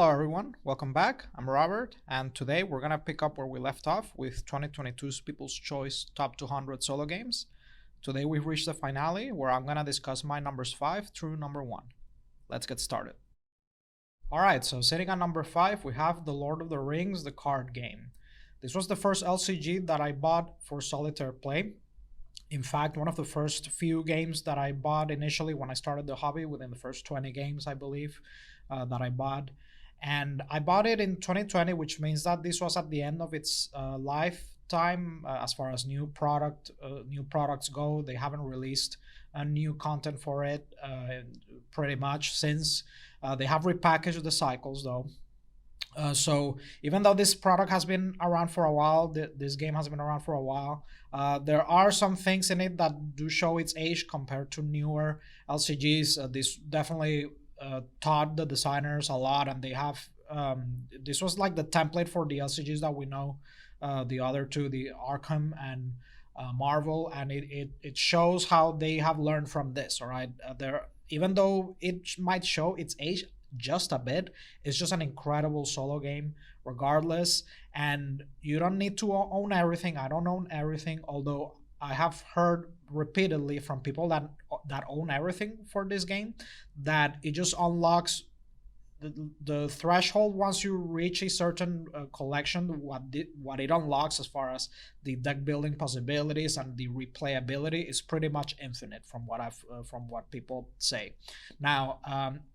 Hello everyone, welcome back. I'm Robert, and today we're gonna pick up where we left off with 2022's People's Choice Top 200 solo games. Today we've reached the finale where I'm gonna discuss my numbers 5 through number 1. Let's get started. Alright, so sitting at number 5 we have The Lord of the Rings, the card game. This was the first LCG that I bought for solitaire play. In fact, one of the first few games that I bought initially when I started the hobby, within the first 20 games, I believe, that I bought. And I bought it in 2020, which means that this was at the end of its lifetime as far as new products go. They haven't released new content for it pretty much since. They have repackaged the cycles though. So even though this product has been around for a while, this game has been around for a while, there are some things in it that do show its age compared to newer LCGs. This definitely taught the designers a lot, and they have this was like the template for the LCGs that we know, the other two, the Arkham and Marvel, and it shows how they have learned from this. All right, there, even though it might show its age just a bit, it's just an incredible solo game regardless, and you don't need to own everything. I don't own everything, although I have heard repeatedly from people that own everything for this game that it just unlocks the threshold. Once you reach a certain collection, what it unlocks as far as the deck building possibilities and the replayability is pretty much infinite from what people say. Now,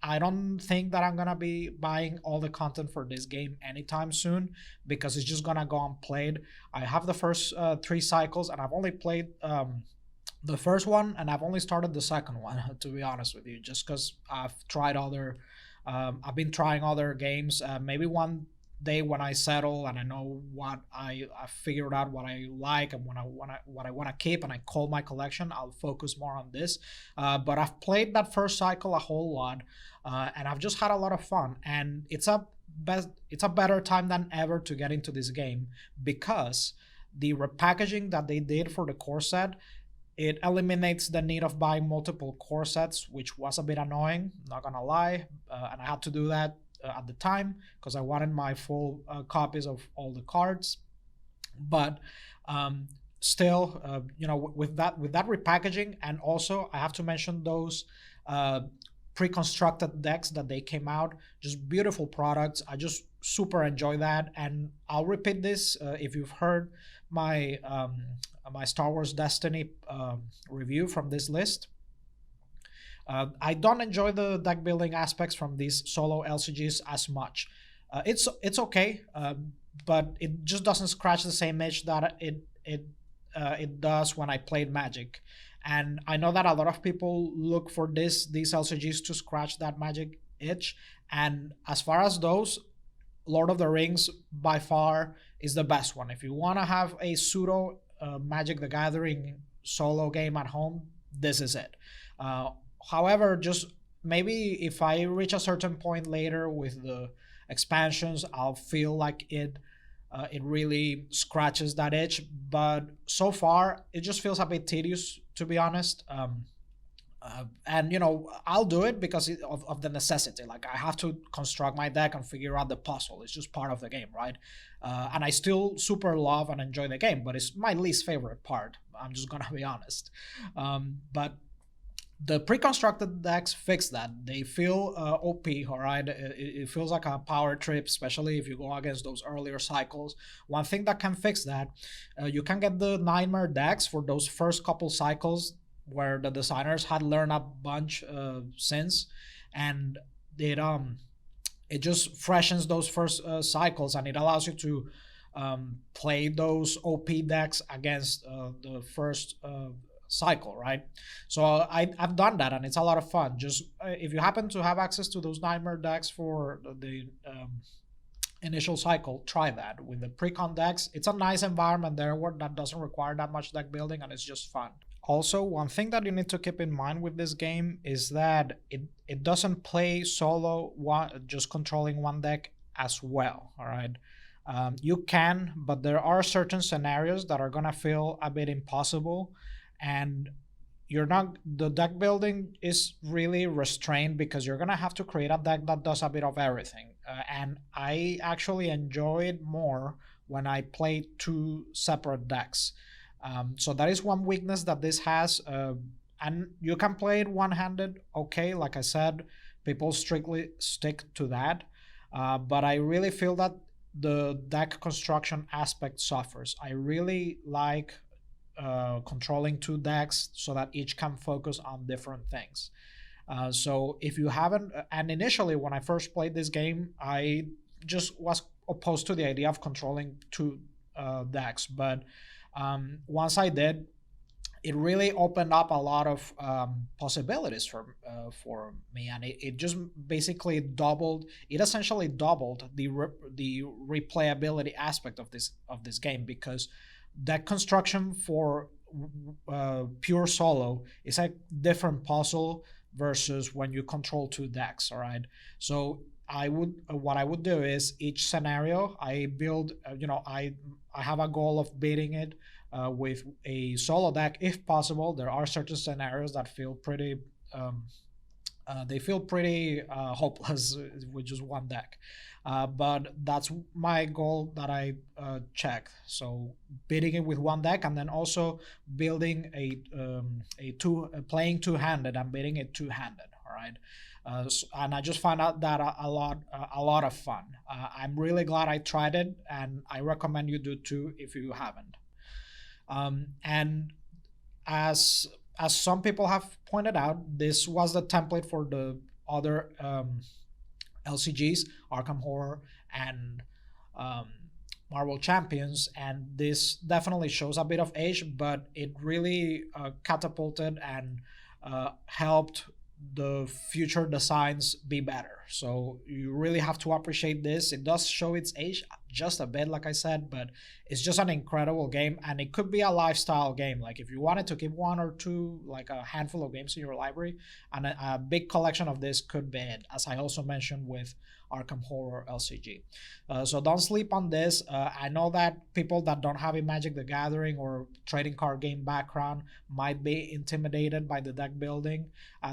I don't think that I'm gonna be buying all the content for this game anytime soon because it's just gonna go unplayed. I have the first 3 cycles and I've only played the first one, and I've only started the second one to be honest with you, just because I've been trying other games. Maybe one day when I settle and I know what I figured out what I like and what I want to keep, and I call my collection, I'll focus more on this. But I've played that first cycle a whole lot, and I've just had a lot of fun. And it's a better time than ever to get into this game because the repackaging that they did for the core set, it eliminates the need of buying multiple core sets, which was a bit annoying, not gonna lie. And I had to do that at the time because I wanted my full copies of all the cards. But still, with that repackaging, and also I have to mention those pre-constructed decks that they came out, just beautiful products. I just super enjoy that, and I'll repeat this if you've heard my my Star Wars Destiny review from this list. I don't enjoy the deck building aspects from these solo LCGs as much. It's okay, but it just doesn't scratch the same itch that it does when I played Magic. And I know that a lot of people look for these LCGs to scratch that Magic itch. And as far as those, Lord of the Rings by far is the best one. If you want to have a pseudo Magic the Gathering solo game at home, this is it. However, just maybe if I reach a certain point later with the expansions, I'll feel like it really scratches that itch. But so far, it just feels a bit tedious, to be honest. And I'll do it because of the necessity. Like, I have to construct my deck and figure out the puzzle. It's just part of the game, right? And I still super love and enjoy the game, but it's my least favorite part. I'm just gonna be honest. But the pre-constructed decks fix that. They feel OP, all right? It feels like a power trip, especially if you go against those earlier cycles. One thing that can fix that, you can get the Nightmare decks for those first couple cycles where the designers had learned a bunch since, and it just freshens those first cycles, and it allows you to play those OP decks against the first cycle, right? So I've done that, and it's a lot of fun. Just if you happen to have access to those Nightmare decks for the initial cycle, try that with the pre-con decks. It's a nice environment there that doesn't require that much deck building, and it's just fun. Also, one thing that you need to keep in mind with this game is that it doesn't play solo just controlling one deck as well, all right? You can, but there are certain scenarios that are gonna feel a bit impossible, and you're not the deck building is really restrained because you're gonna have to create a deck that does a bit of everything. And I actually enjoy it more when I play two separate decks. So that is one weakness that this has. And you can play it one-handed, okay. Like I said, people strictly stick to that. But I really feel that the deck construction aspect suffers. I really like controlling two decks so that each can focus on different things. So if you haven't, and initially when I first played this game, I just was opposed to the idea of controlling two decks. But once I did, it really opened up a lot of possibilities for me, and it just basically doubled. It essentially doubled the replayability aspect of this game, because that construction for pure solo is a different puzzle versus when you control two decks. All right, so I would what I would do is each scenario I build. I have a goal of beating it with a solo deck if possible. There are certain scenarios that feel pretty they feel pretty hopeless with just one deck. But that's my goal that I check. So beating it with one deck, and then also building a two playing two-handed and beating it two-handed. All right. And I just found out that a lot of fun. I'm really glad I tried it, and I recommend you do too if you haven't. And as some people have pointed out, this was the template for the other LCGs, Arkham Horror and um, Marvel Champions, and this definitely shows a bit of age, but it really catapulted and helped the future designs be better. So you really have to appreciate this. It does show its age just a bit, like I said, but it's just an incredible game, and it could be a lifestyle game. Like if you wanted to keep one or two, like a handful of games in your library, and a big collection of this could be it, as I also mentioned with Arkham Horror LCG. So don't sleep on this. I know that people that don't have a Magic the Gathering or trading card game background might be intimidated by the deck building,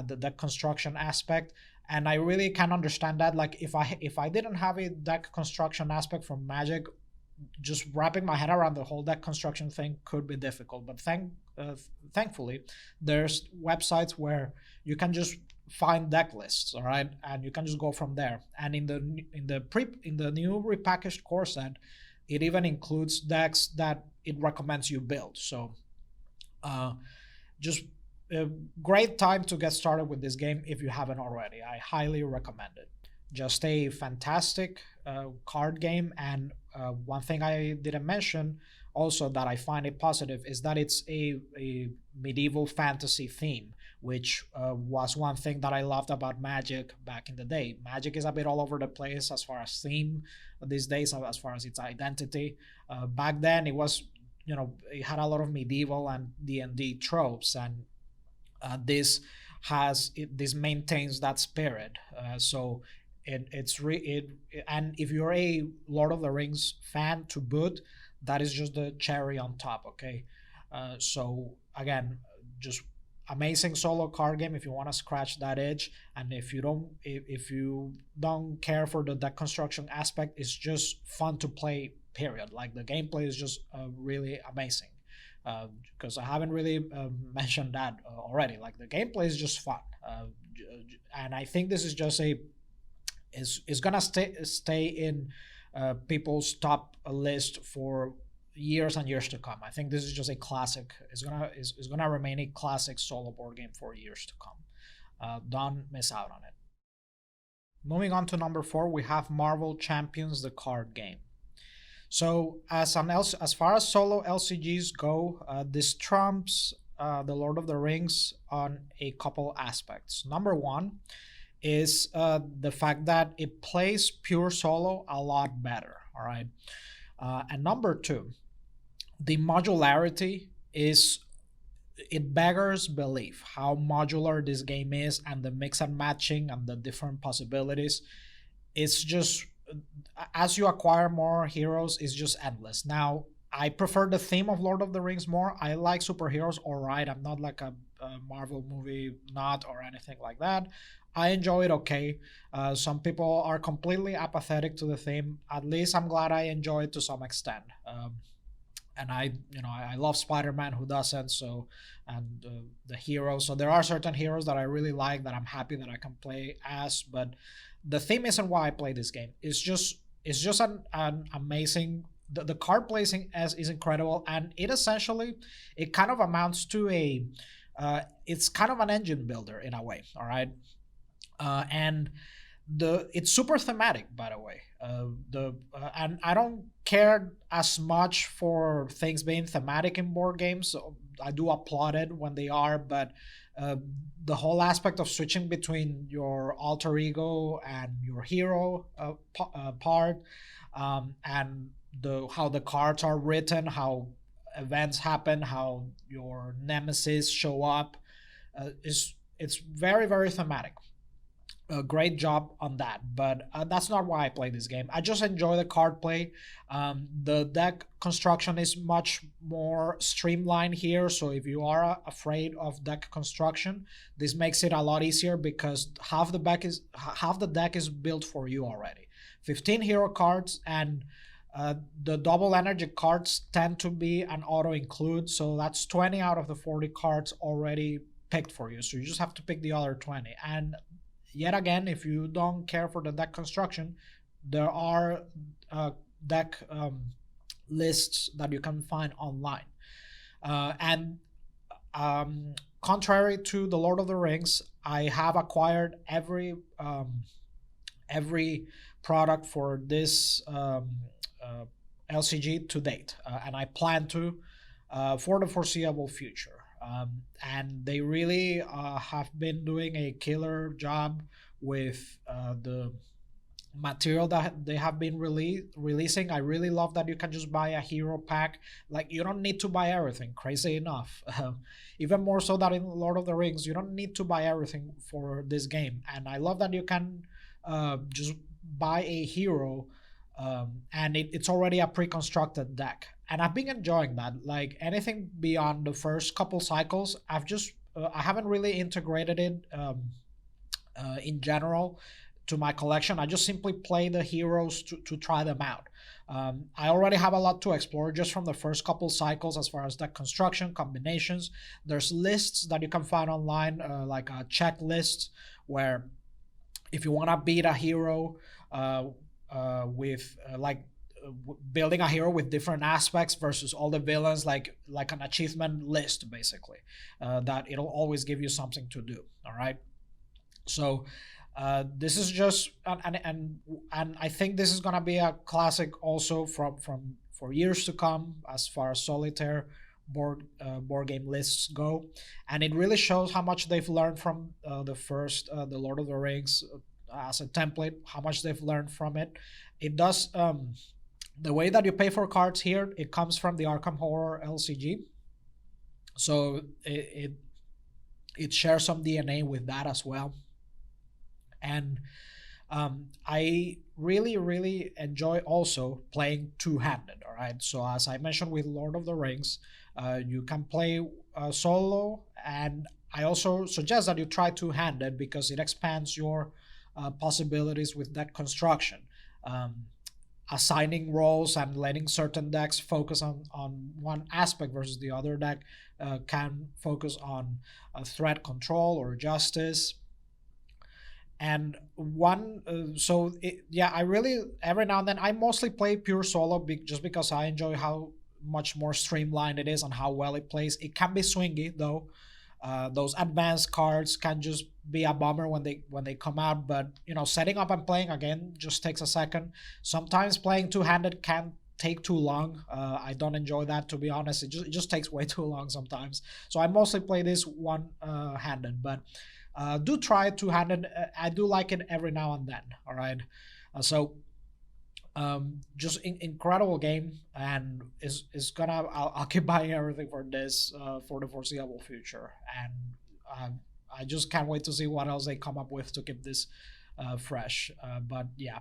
the deck construction aspect, and I really can understand that. Like if I didn't have a deck construction aspect from Magic, just wrapping my head around the whole deck construction thing could be difficult. But thankfully, there's websites where you can just find deck lists, all right, and you can just go from there. And in the new repackaged core set, it even includes decks that it recommends you build. So just a great time to get started with this game if you haven't already. I highly recommend it. Just a fantastic card game. And one thing I didn't mention also that I find it positive is that it's a medieval fantasy theme, which was one thing that I loved about Magic back in the day. Magic is a bit all over the place as far as theme these days, as far as its identity. Back then, it was, it had a lot of medieval and D&D tropes, and this maintains that spirit. So and if you're a Lord of the Rings fan to boot, that is just the cherry on top. Okay, so again, just amazing solo card game if you want to scratch that itch. And if you don't care for the deck construction aspect, it's just fun to play, period. Like the gameplay is just really amazing, because I haven't really mentioned that already. Like the gameplay is just fun, and I think this is just is gonna stay in people's top list for years and years to come. I think this is just a classic. It's gonna remain a classic solo board game for years to come. Don't miss out on it. Moving on to number 4, we have Marvel Champions, the card game. So as far as solo LCGs go, this trumps the Lord of the Rings on a couple aspects. Number one is the fact that it plays pure solo a lot better. All right, and number two, the modularity is, it beggars belief how modular this game is, and the mix and matching and the different possibilities. It's just, as you acquire more heroes, it's just endless. Now I prefer the theme of Lord of the Rings more. I like superheroes, all right. I'm not like a Marvel movie not or anything like that. I enjoy it okay. Some people are completely apathetic to the theme. At least I'm glad I enjoy it to some extent. And I love Spider-Man. Who doesn't? So, and the heroes. So there are certain heroes that I really like that I'm happy that I can play as. But the theme isn't why I play this game. It's just an amazing. The card placing as is incredible, and it essentially it kind of amounts to a. It's kind of an engine builder in a way. All right, and the it's super thematic, by the way. The And I don't care as much for things being thematic in board games. So I do applaud it when they are, but uh, the whole aspect of switching between your alter ego and your hero part, and the how the cards are written, how events happen, how your nemesis show up, is it's very very thematic. A great job on that, but that's not why I play this game. I just enjoy the card play. The deck construction is much more streamlined here, so if you are afraid of deck construction, this makes it a lot easier because half the deck is built for you already. 15 hero cards, and the double energy cards tend to be an auto include, so that's 20 out of the 40 cards already picked for you, so you just have to pick the other 20. And yet again, if you don't care for the deck construction, there are deck lists that you can find online. And contrary to the Lord of the Rings, I have acquired every product for this LCG to date, and I plan to for the foreseeable future. And they really have been doing a killer job with the material that they have been releasing. I really love that you can just buy a hero pack. Like, you don't need to buy everything, crazy enough. Even more so that in Lord of the Rings, you don't need to buy everything for this game. And I love that you can just buy a hero, and it's already a pre-constructed deck, and I've been enjoying that. Like, anything beyond the first couple cycles, I haven't really integrated it in general to my collection. I just simply play the heroes to try them out. I already have a lot to explore just from the first couple cycles as far as deck construction combinations. There's lists that you can find online, like a checklist, where if you want to beat a hero with building a hero with different aspects versus all the villains, like an achievement list basically, that it'll always give you something to do. All right, so this is just and I think this is gonna be a classic also from for years to come as far as solitaire board game lists go. And it really shows how much they've learned from the Lord of the Rings as a template, how much they've learned from it. It does, the way that you pay for cards here, it comes from the Arkham Horror LCG, so it shares some DNA with that as well. And I really really enjoy also playing two-handed. All right, so as I mentioned with Lord of the Rings, you can play solo, and I also suggest that you try two-handed because it expands your possibilities with deck construction. um, Assigning roles and letting certain decks focus on one aspect versus the other deck can focus on threat control or justice. And yeah, I really, every now and then, I mostly play pure solo just because I enjoy how much more streamlined it is and how well it plays. It can be swingy though. Those advanced cards can just be a bummer when they come out, but setting up and playing again just takes a second. Sometimes playing two-handed can take too long. I don't enjoy that, to be honest. It just takes way too long sometimes, so I mostly play this one handed. But do try two-handed. I do like it every now and then. All right, so just incredible game, and is gonna I'll keep buying everything for this for the foreseeable future. And I just can't wait to see what else they come up with to keep this fresh. But yeah,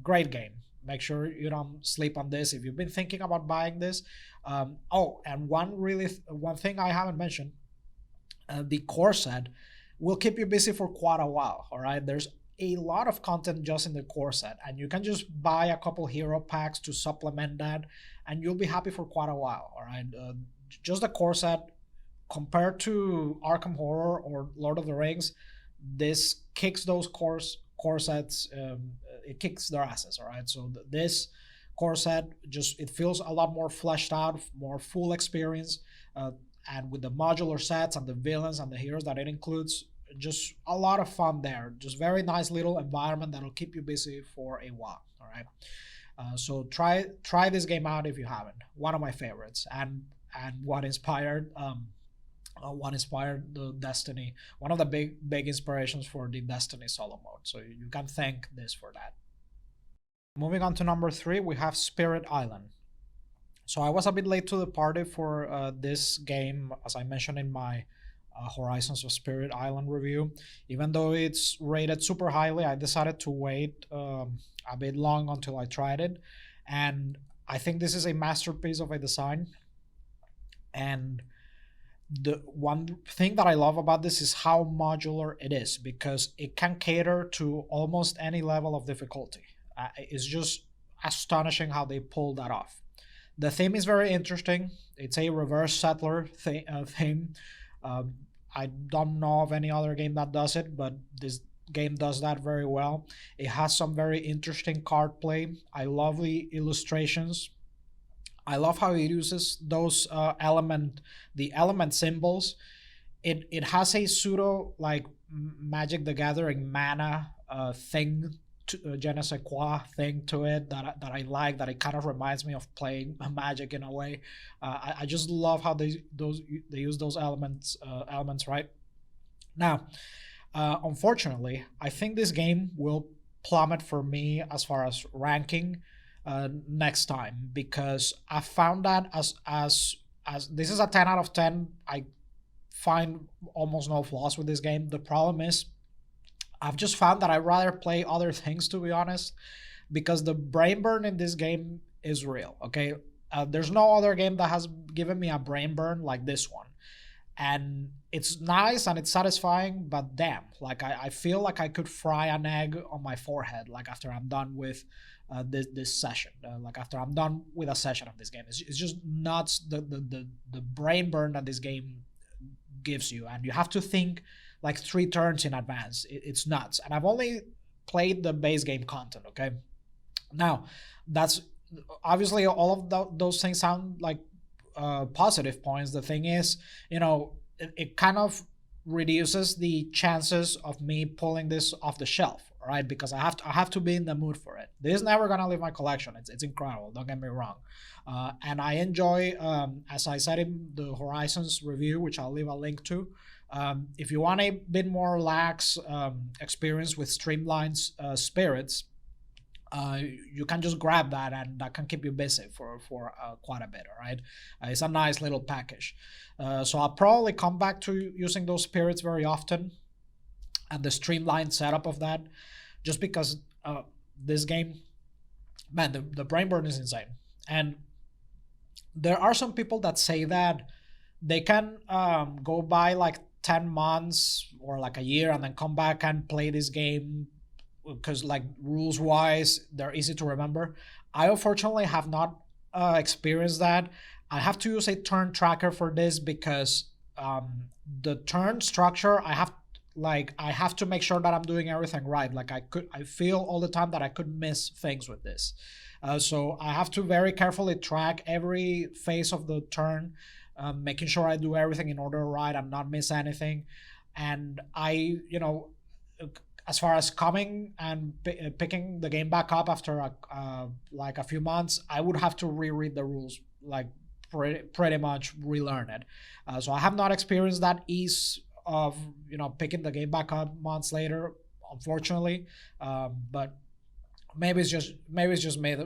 great game. Make sure you don't sleep on this if you've been thinking about buying this. Oh, and one thing I haven't mentioned, the core set will keep you busy for quite a while. All right, there's a lot of content just in the core set, and you can just buy a couple hero packs to supplement that, and you'll be happy for quite a while. All right, just the core set compared to Arkham Horror or Lord of the Rings, this kicks those core sets. It kicks their asses. All right, so this core set just it feels a lot more fleshed out, more full experience. And with the modular sets and the villains and the heroes that it includes, just a lot of fun there. Just very nice little environment that'll keep you busy for a while. All right. So try this game out if you haven't. One of my favorites, and what inspired the Destiny. One of the big inspirations for the Destiny solo mode. So you can thank this for that. Moving on to number 3, we have Spirit Island. So I was a bit late to the party for this game, as I mentioned in my Horizons of Spirit Island review. Even though it's rated super highly, I decided to wait a bit long until I tried it. And I think this is a masterpiece of a design. And the one thing that I love about this is how modular it is, because it can cater to almost any level of difficulty. It's just astonishing how they pull that off. The theme is very interesting. It's a reverse settler theme. I don't know of any other game that does it, but this game does that very well. It has some very interesting card play. I love the illustrations. I love how it uses those the element symbols. It has a pseudo like Magic the Gathering mana thing, je ne sais quoi thing to it that I like. That it kind of reminds me of playing Magic in a way. I just love how they use those elements right now. Unfortunately, I think this game will plummet for me as far as ranking next time, because I found that as this is a 10 out of 10. I find almost no flaws with this game. The problem is I've just found that I'd rather play other things, to be honest, because the brain burn in this game is real. Okay, there's no other game that has given me a brain burn like this one, and it's nice and it's satisfying. But damn, like I feel like I could fry an egg on my forehead, like after I'm done with this session, like after I'm done with a session of this game. It's just nuts, the brain burn that this game gives you, and you have to think like 3 turns in advance. It's nuts, and I've only played the base game content. Okay, now that's obviously all of those things sound like positive points. The thing is, it kind of reduces the chances of me pulling this off the shelf, right? Because I have to be in the mood for it. This is never gonna leave my collection. It's incredible. Don't get me wrong, and I enjoy, as I said in the Horizons review, which I'll leave a link to. If you want a bit more lax experience with streamlined spirits, you can just grab that, and that can keep you busy for quite a bit. All right, it's a nice little package. So I'll probably come back to using those spirits very often, and the streamlined setup of that, just because this game, man, the brain burn is insane. And there are some people that say that they can go by like 10 months or like a year and then come back and play this game because like rules wise they're easy to remember. I unfortunately have not experienced that. I have to use a turn tracker for this because the turn structure, I have to make sure that I'm doing everything right. Like I feel all the time that I could miss things with this. So I have to very carefully track every phase of the turn, making sure I do everything in order right and not miss anything. And as far as coming and picking the game back up after like a few months, I would have to reread the rules, like pretty much relearn it. So I have not experienced that ease of picking the game back up months later, unfortunately. But maybe it's just me.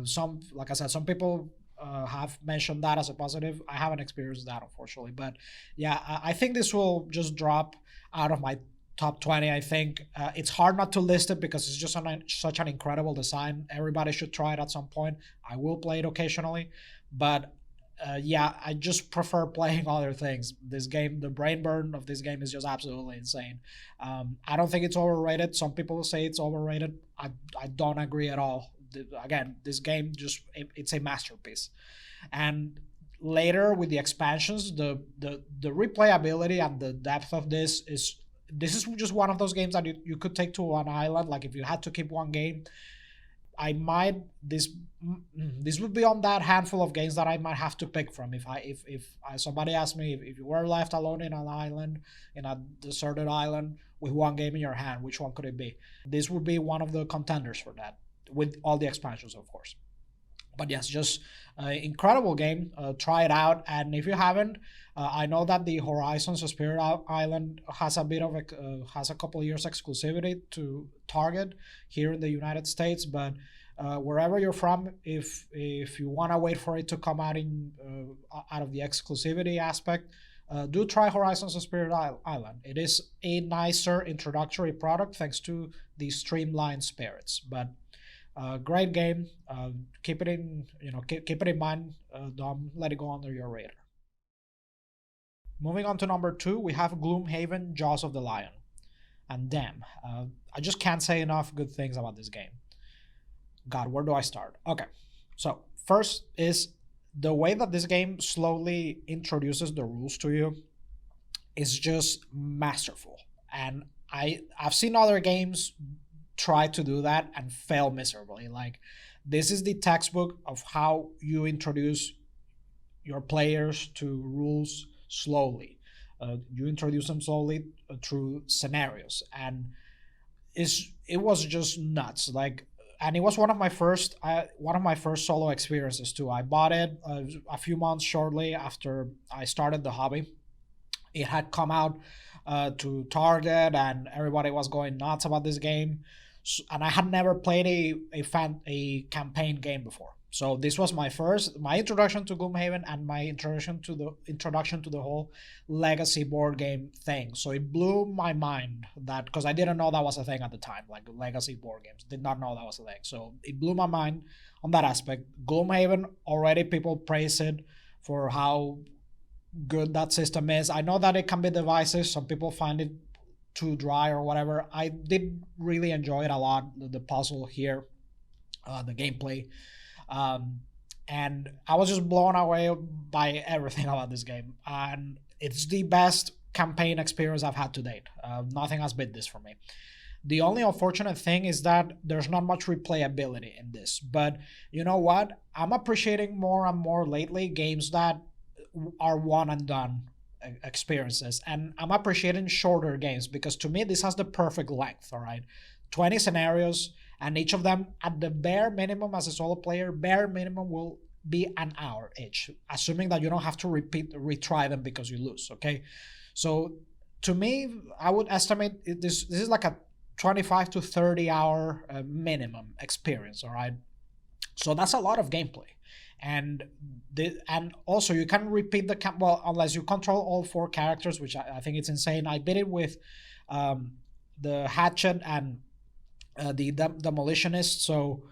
Some, like I said, some people have mentioned that as a positive. I haven't experienced that, unfortunately. But yeah, I think this will just drop out of my top 20. I think it's hard not to list it because it's just such an incredible design. Everybody should try it at some point. I will play it occasionally, but yeah, I just prefer playing other things. This game, the brain burn of this game is just absolutely insane. I don't think it's overrated. Some people say it's overrated. I don't agree at all. Again, this game just it's a masterpiece. And later with the expansions, the replayability and the depth of this is just one of those games that you could take to one island. Like if you had to keep one game, I might this would be on that handful of games that I might have to pick from. If somebody asked me if you were left alone in an island, in a deserted island with one game in your hand, which one could it be? This would be one of the contenders for that, with all the expansions, of course. But yes, just incredible game. Try it out, and if you haven't, I know that the Horizons Spirit Island has a bit of has a couple of years exclusivity to Target here in the United States, but wherever you're from, if you want to wait for it to come out in out of the exclusivity aspect, do try Horizons Spirit Island. It is a nicer introductory product thanks to the streamlined spirits, but great game. Keep it in, keep it in mind. Don't let it go under your radar. Moving on to number 2, we have Gloomhaven: Jaws of the Lion. And damn, I just can't say enough good things about this game. God, where do I start? Okay, so first is the way that this game slowly introduces the rules to you is just masterful. And I've seen other games try to do that and fail miserably. Like, this is the textbook of how you introduce your players to rules slowly. You introduce them slowly through scenarios, and it was just nuts. Like, and it was one of my first solo experiences too. I bought it a few months shortly after I started the hobby. It had come out to Target, and everybody was going nuts about this game. And I had never played a campaign game before. So this was my introduction to Gloomhaven, and my introduction to the whole legacy board game thing. So it blew my mind, that because I didn't know that was a thing at the time, like legacy board games. Did not know that was a thing. So it blew my mind on that aspect. Gloomhaven, already people praise it for how good that system is. I know that it can be divisive. Some people find it too dry or whatever. I did really enjoy it a lot. The puzzle here, the gameplay. And I was just blown away by everything about this game, and it's the best campaign experience I've had to date. Nothing has beat this for me. The only unfortunate thing is that there's not much replayability in this, but you know what? I'm appreciating more and more lately games that are one and done experiences, and I'm appreciating shorter games, because to me this has the perfect length. All right, 20 scenarios, and each of them, at the bare minimum, as a solo player, bare minimum will be an hour each, assuming that you don't have to retry them because you lose. Okay, so to me, I would estimate this is like a 25 to 30 hour minimum experience. All right, so that's a lot of gameplay. And also you can repeat well, unless you control all 4 characters, which I think it's insane. I beat it with the hatchet and the demolitionist. So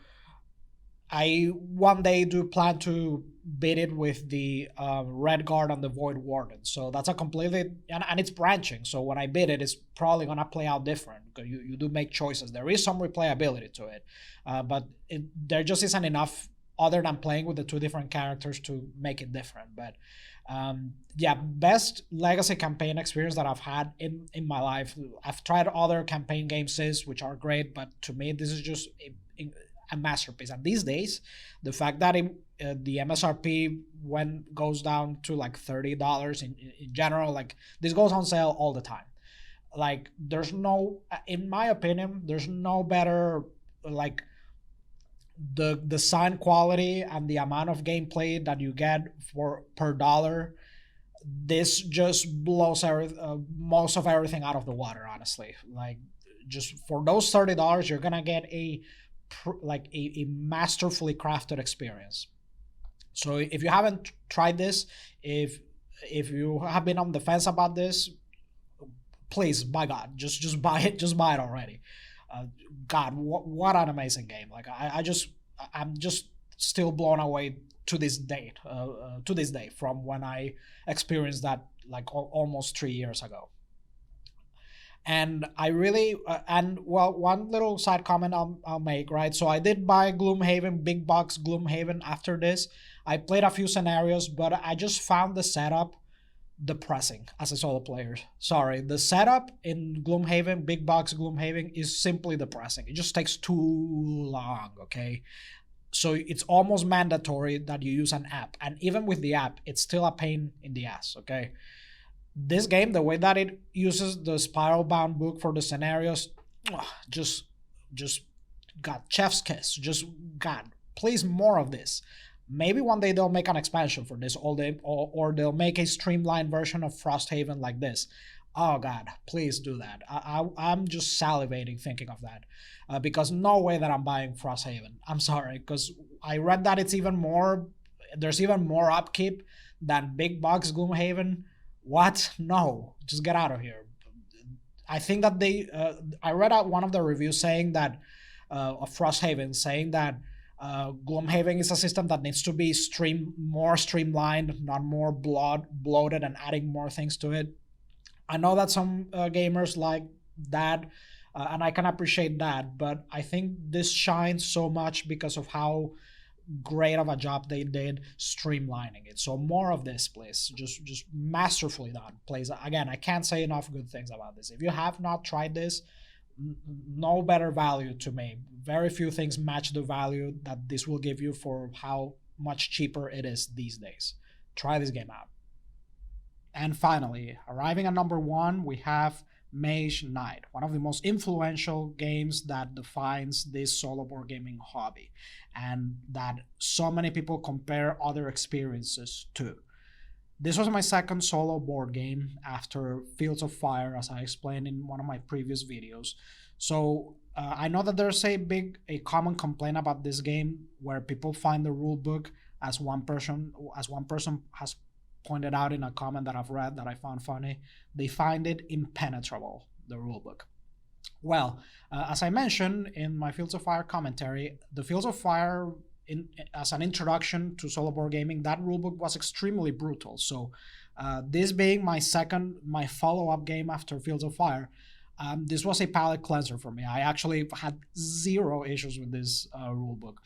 I one day do plan to beat it with the red guard and the void warden. So that's a completely, and it's branching. So when I beat it, it's probably gonna play out different, because you do make choices. There is some replayability to it, but there just isn't enough other than playing with the 2 different characters to make it different. But yeah, best legacy campaign experience that I've had in my life. I've tried other campaign games which are great, but to me this is just a masterpiece. And these days, the fact that the MSRP goes down to like $30 in general, like this goes on sale all the time. Like, there's no, in my opinion, there's no better, like, the sound quality and the amount of gameplay that you get for per dollar. This just blows most of everything out of the water, honestly. Like, just for those $30, you're gonna get a masterfully crafted experience. So if you haven't tried this, if you have been on the fence about this, please, by God, just buy it. Just buy it already. God, what an amazing game! Like, I'm just still blown away to this date, to this day, from when I experienced that like almost 3 years ago. And I really and well, one little side comment I'll make, right? So I did buy Gloomhaven, big box Gloomhaven after this. I played a few scenarios, but I just found the setup depressing as a solo player. Sorry, the setup in Gloomhaven, big box Gloomhaven, is simply depressing. It just takes too long, okay? So it's almost mandatory that you use an app, and even with the app, it's still a pain in the ass, okay? This game, the way that it uses the spiral bound book for the scenarios, just just got chef's kiss. Just God, please more of this. Maybe one day they'll make an expansion for this, or they'll make a streamlined version of Frosthaven like this. Oh God, please do that. I'm just salivating thinking of that, because no way that I'm buying Frosthaven. I'm sorry, because I read that it's even more. There's even more upkeep than big box Gloomhaven. What? No, just get out of here. I think that I read out one of the reviews saying that of Frosthaven, saying that Gloomhaven is a system that needs to be more streamlined, not more bloated, and adding more things to it. I know that some gamers like that, and I can appreciate that, but I think this shines so much because of how great of a job they did streamlining it. So more of this, please. Just masterfully done, please. Again, I can't say enough good things about this. If you have not tried this, no better value to me. Very few things match the value that this will give you for how much cheaper it is these days. Try this game out. And finally, arriving at number 1, we have Mage Knight, one of the most influential games that defines this solo board gaming hobby, and that so many people compare other experiences to. This was my second solo board game after Fields of Fire, as I explained in one of my previous videos. So I know that there's a common complaint about this game where people find the rule book, as one person has pointed out in a comment that I've read that I found funny, they find it impenetrable, the rulebook. Well, as I mentioned in my Fields of Fire commentary, the Fields of Fire, as an introduction to solo board gaming, that rulebook was extremely brutal. So this being my follow-up game after Fields of Fire, this was a palate cleanser for me. I actually had zero issues with this rulebook.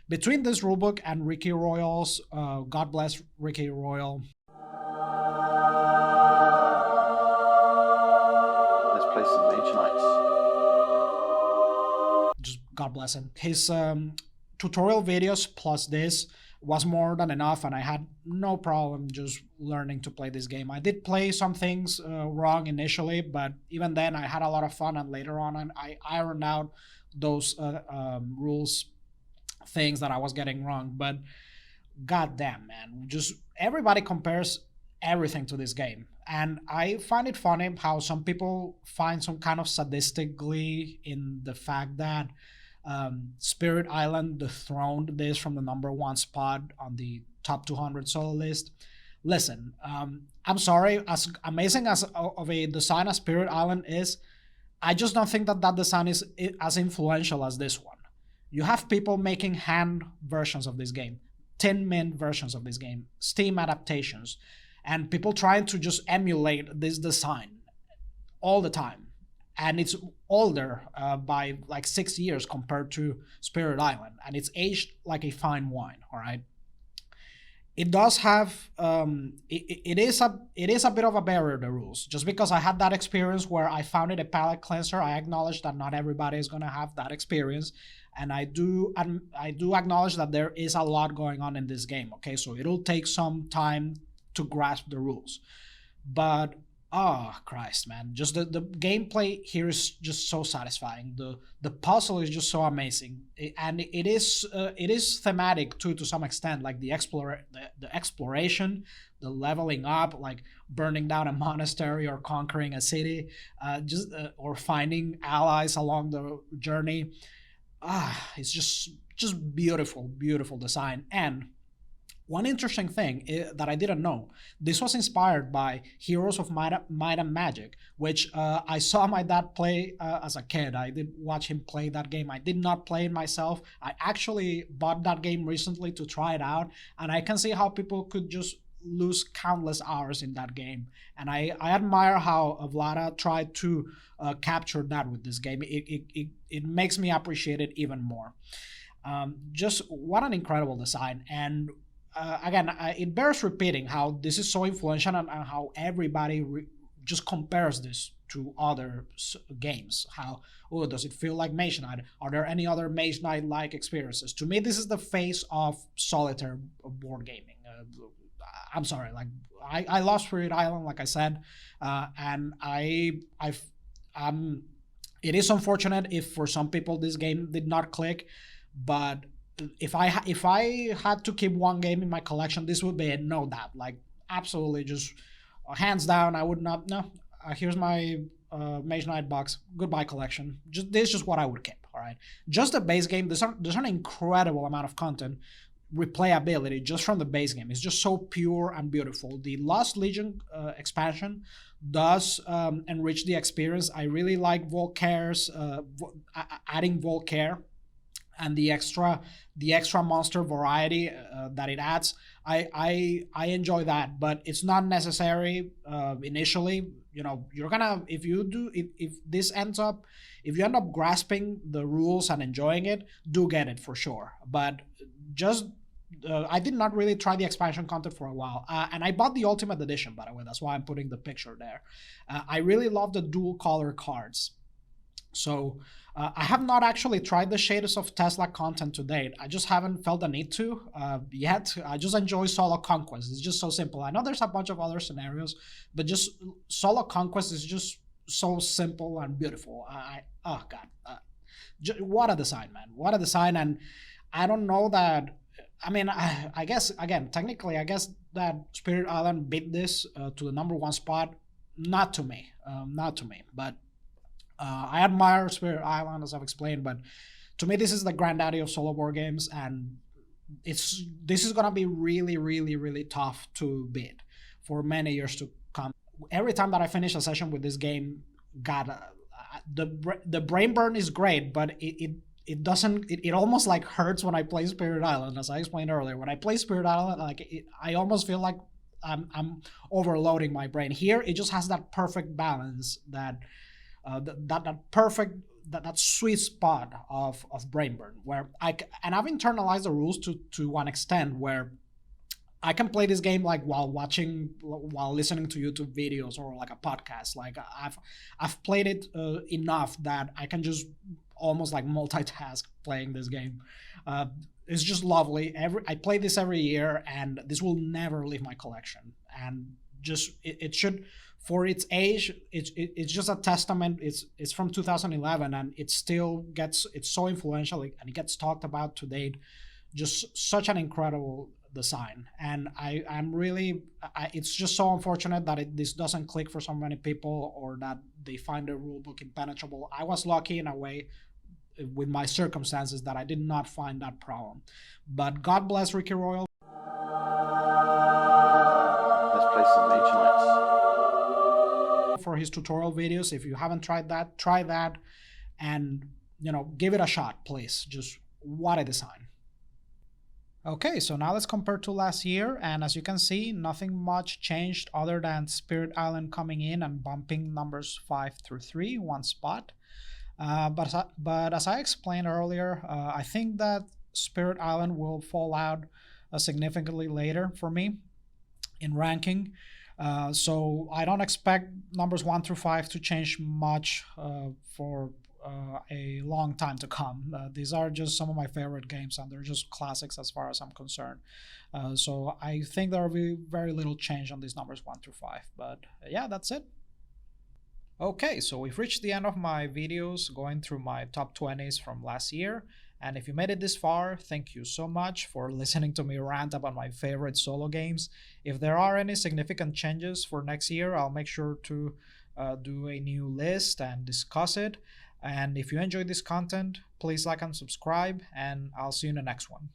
Between this rulebook and Ricky Royale's, God bless Ricky Royale, just God bless him. His tutorial videos plus this was more than enough, and I had no problem just learning to play this game. I did play some things wrong initially, but even then I had a lot of fun, and later on I ironed out those rules things that I was getting wrong. But goddamn, man, just everybody compares everything to this game. And I find it funny how some people find some kind of sadistic glee in the fact that Spirit Island dethroned this from the number 1 spot on the top 200 solo list. Listen, I'm sorry, as amazing as of a design as Spirit Island is, I just don't think that design is as influential as this one. You have people making hand versions of this game, Tin Mint versions of this game, Steam adaptations, and people trying to just emulate this design all the time. And it's older by like 6 years compared to Spirit Island, and it's aged like a fine wine, all right? It does have, it is a bit of a barrier, the rules. Just because I had that experience where I found it a palate cleanser, I acknowledge that not everybody is gonna have that experience. And I do acknowledge that there is a lot going on in this game, okay? So it'll take some time to grasp the rules. But oh Christ, man, just the gameplay here is just so satisfying. The puzzle is just so amazing, and it is thematic too, to some extent, like the exploration, the leveling up, like burning down a monastery or conquering a city, or finding allies along the journey. It's just beautiful design. And One interesting thing that I didn't know, this was inspired by Heroes of Might and Magic, which I saw my dad play as a kid. I did watch him play that game. I did not play it myself. I actually bought that game recently to try it out, and I can see how people could just lose countless hours in that game. And I admire how Vlada tried to capture that with this game. It makes me appreciate it even more. Just what an incredible design. And again, it bears repeating how this is so influential, and how everybody just compares this to other games. How, oh, does it feel like Mage Knight? Are there any other Mage Knight like experiences? To me, this is the face of solitaire board gaming. I'm sorry, like I love Spirit Island, like I said, and it is unfortunate if for some people this game did not click, but if I had to keep one game in my collection, this would be it, no doubt. Like absolutely, just hands down, I would not. No, here's my Mage Knight box. Goodbye collection. This is just what I would keep. All right, just the base game. There's an incredible amount of content, replayability just from the base game. It's just so pure and beautiful. The Lost Legion expansion does enrich the experience. I really like Volcaire's adding Volcaire and the extra monster variety that it adds. I enjoy that, but it's not necessary initially. You know, you're gonna, if this ends up, if you end up grasping the rules and enjoying it, do get it for sure. But just I did not really try the expansion content for a while, and I bought the Ultimate Edition, by the way. That's why I'm putting the picture there. I really love the dual color cards. So I have not actually tried the Shades of Tesla content to date. I just haven't felt the need to yet. I just enjoy Solo Conquest. It's just so simple. I know there's a bunch of other scenarios, but just Solo Conquest is just so simple and beautiful. Oh god, what a design, man! What a design! And I don't know that. I mean, I guess again, technically, I guess that Spirit Island beat this to the #1 spot. Not to me, but. I admire Spirit Island, as I've explained, but to me, this is the granddaddy of solo board games, and this is gonna be really, really, really tough to beat for many years to come. Every time that I finish a session with this game, God, the brain burn is great, but it doesn't. It almost like hurts when I play Spirit Island, as I explained earlier. When I play Spirit Island, like I almost feel like I'm overloading my brain. Here, it just has that perfect balance that. That sweet spot of brain burn where I've internalized the rules to one extent where I can play this game like while listening to YouTube videos or like a podcast. Like I've played it enough that I can just almost like multitask playing this game. It's just lovely. I play this every year, and this will never leave my collection. And just it should. For its age, it's just a testament. It's from 2011, and it's so influential, and it gets talked about to date. Just such an incredible design, and I'm really. It's just so unfortunate that this doesn't click for so many people, or that they find the rulebook impenetrable. I was lucky in a way with my circumstances that I did not find that problem. But God bless Ricky Royal. Let's play some Mage Knights. For his tutorial videos. If you haven't tried that, try that, and give it a shot, please. Just what a design. Okay, so now let's compare to last year, and as you can see, nothing much changed other than Spirit Island coming in and bumping numbers 5 through 3 one spot. But as I explained earlier, I think that Spirit Island will fall out significantly later for me in ranking. So I don't expect numbers 1 through 5 to change much for a long time to come. These are just some of my favorite games, and they're just classics as far as I'm concerned. So I think there will be very little change on these numbers 1 through 5. But yeah, that's it. Okay, so we've reached the end of my videos going through my top 20s from last year. And if you made it this far, thank you so much for listening to me rant about my favorite solo games. If there are any significant changes for next year, I'll make sure to do a new list and discuss it. And if you enjoyed this content, please like and subscribe, and I'll see you in the next one.